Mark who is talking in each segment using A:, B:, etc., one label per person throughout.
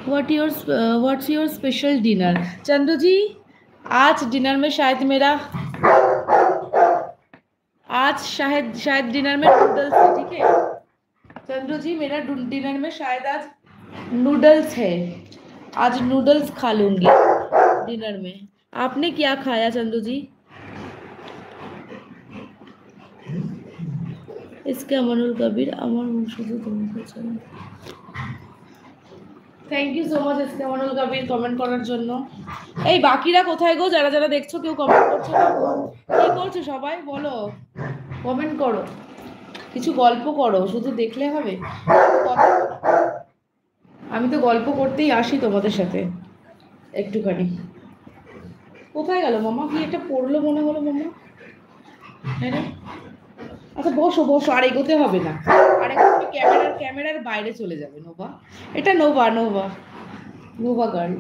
A: What's your special dinner? Chandu ji, आज dinner में शायद मेरा शायद डिनर में नूडल्स है, ठीक है चंदू जी, मेरा डिनर में शायद आज नूडल्स है। आज नूडल्स खा लूंगी डिनर में। आपने क्या खाया चंदू जी? इसके अमनुल कबीर আমার শুধু তোমাকে চাই। Thank you so much SK Amanul Kabir comment করার জন্য। এই বাকিরা কোথায় গো? যারা যারা দেখছো কেউ কমেন্ট করছো না? কি করছো সবাই বলো, কমেন্ট করো, কিছু গল্প করো, শুধু দেখলে হবে? আমি তো গল্প করতেই আসি তোমাদের সাথে একটুখানি। কোথায় গেল মামা? কি একটা পড়লো মনে হলো মামা। হ্যাঁ রে, আচ্ছা বসো বসো, আর এগোতে হবে না, আর এগোতে ক্যামেরার বাইরে চলে যাবে। নোভা, এটা নোভা নোভা নোভা গার্ল।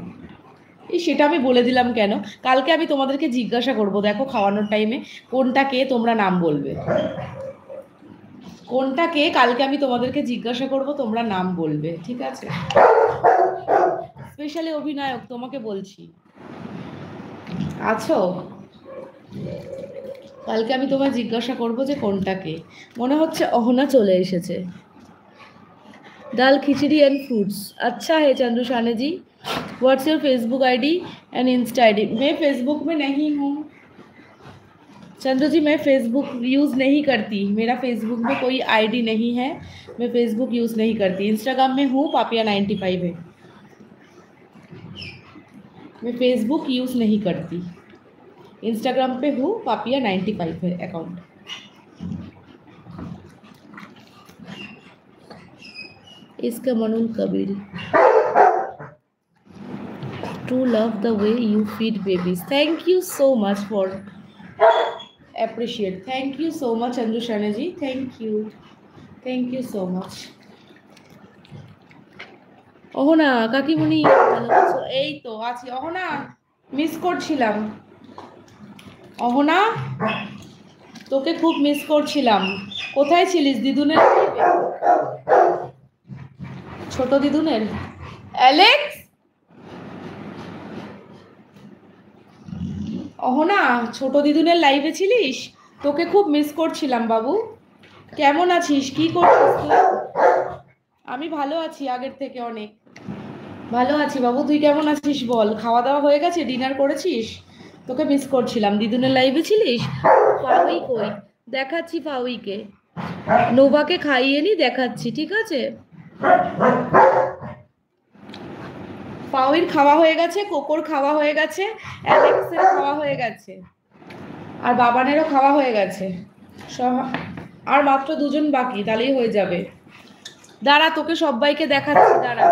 A: এই সেটা আমি বলে দিলাম কেন, কালকে আমি তোমাদেরকে জিজ্ঞাসা করব, দেখো খাওয়ানোর টাইমে কোনটা কে তোমরা নাম বলবে, কোনটা কে কালকে আমি তোমাদেরকে জিজ্ঞাসা করব, তোমরা নাম বলবে, ঠিক আছে? স্পেশালি অভিনায়ক তোমাকে বলছি, আছো? কালকে আমি তোমায় জিজ্ঞাসা করব যে কোনটা কে। মনে হচ্ছে অহনা চলে এসেছে। दाल खिचड़ी एंड फ्रूट्स अच्छा है Chandu Shane ji. What's your Facebook ID and Insta ID? मैं फेसबुक में नहीं हूँ चंदू जी, मैं फेसबुक यूज़ नहीं करती, मेरा फेसबुक में कोई आईडी नहीं है, मैं फेसबुक यूज़ नहीं करती। इंस्टाग्राम में हूँ, पापिया 95 है। मैं फेसबुक यूज़ नहीं करती, इंस्टाग्राम पे हूँ, पापिया 95 है अकाउंट। इसका Manul Kabir to love the way you feed babies. Thank you so much for appreciate, thank you so much Anju Shane ji, thank you so much. Ahona কাকিমণি ভালো আছো? এই তো আছি অহনা, মিস করছিলাম অহনা, তোকে খুব মিস করছিলাম। কোথায় ছিলিস? দিদুনের, ছোট দিদুনের। অ্যালেক্স, অহনা ছোট দিদুনের লাইভে ছিলিস? তোকে খুব মিস করছিলাম বাবু। কেমন আছিস, কি করছিস তুই? আমি ভালো আছি, আগের থেকে অনেক ভালো আছি বাবু। তুই কেমন আছিস বল? খাওয়া দাওয়া হয়ে গেছে? ডিনার করেছিস? তোকে মিস করছিলাম। দিদুনের লাইভে ছিলিস? ফাউই কই? দেখাচ্ছি ফাউইকে, নোভাকে খাইয়ে নি, দেখাচ্ছি, ঠিক আছে? ফাউইর খাওয়া হয়ে গেছে, কোকোর খাওয়া হয়ে গেছে, অ্যালেক্সের খাওয়া হয়ে গেছে, আর বাবানেরও খাওয়া হয়ে গেছে। আর মাত্র দুজন বাকি, তাহলেই হয়ে যাবে। দাঁড়া তোকে সবাইকে দেখাচ্ছি, দাঁড়া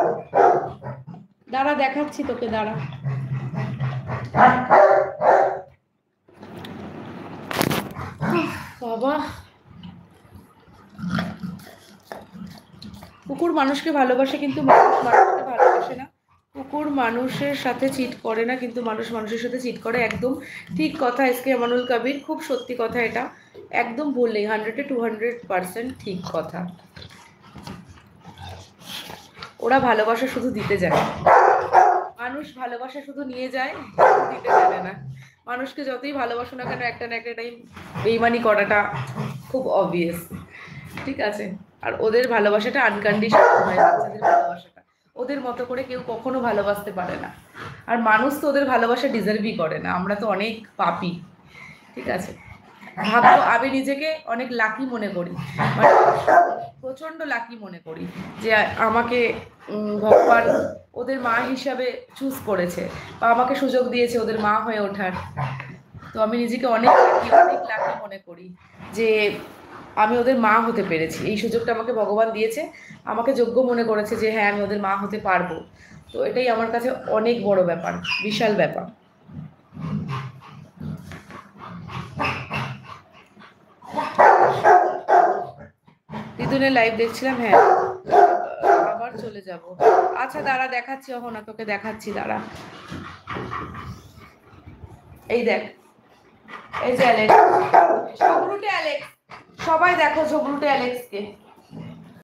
A: দাঁড়া দেখাচ্ছি তোকে, দাঁড়া। বাবা, কুকুর মানুষকে ভালোবাসে কিন্তু মানুষ মানুষকে ভালোবাসে না। কুকুর মানুষের সাথে চিট করে না কিন্তু মানুষ মানুষের সাথে চিট করে। একদম ঠিক কথা এসকে আমানুল কবির, খুব সত্যি কথা এটা, একদম ভুল নেই, 100-এ 200% ঠিক কথা। ওরা ভালোবাসা শুধু দিতে যায়, মানুষ ভালোবাসা শুধু নিয়ে যায়, দিতে জানে না। মানুষকে যতই ভালোবাসো না কেন, একটা না একটা টাইম বেইমানি করাটা খুব অবভিয়াস, ঠিক আছে? আর ওদের ভালোবাসাটা আনকন্ডিশনাল হয়, বাচ্চাদের ভালোবাসাটা ওদের মতো করে কেউ কখনো ভালোবাসতে পারে না। আর মানুষ তো ওদের ভালোবাসা ডিজার্ভই করে না, আমরা তো অনেক পাপী, ঠিক আছে? ভাবো, আমি নিজেকে অনেক লাকি মনে করি, মানে প্রচণ্ড লাকি মনে করি যে আমাকে ভগবান ওদের মা হিসাবে চুজ করেছে বা আমাকে সুযোগ দিয়েছে ওদের মা হয়ে ওঠার। তো আমি নিজেকে অনেক লাকি মনে করি যে আমি ওদের মা হতে পেরেছি, এই সুযোগটা আমাকে ভগবান দিয়েছে, আমাকে যোগ্য মনে করেছে যে হ্যাঁ আমি ওদের মা হতে পারবো। তো এটাই আমার কাছে অনেক বড় ব্যাপার, বিশাল ব্যাপার। দিদুনের লাইভ দেখছিলাম, হ্যাঁ আবার চলে যাব। আচ্ছা দাঁড়া দেখাচ্ছি অহনা, তোকে দেখাচ্ছি, দাঁড়া। এই দেখ, এই যে অ্যালেক্স, ঝগড়ুটে অ্যালেক্স, সবাই দেখো ঝগড়ুটে অ্যালেক্সকে।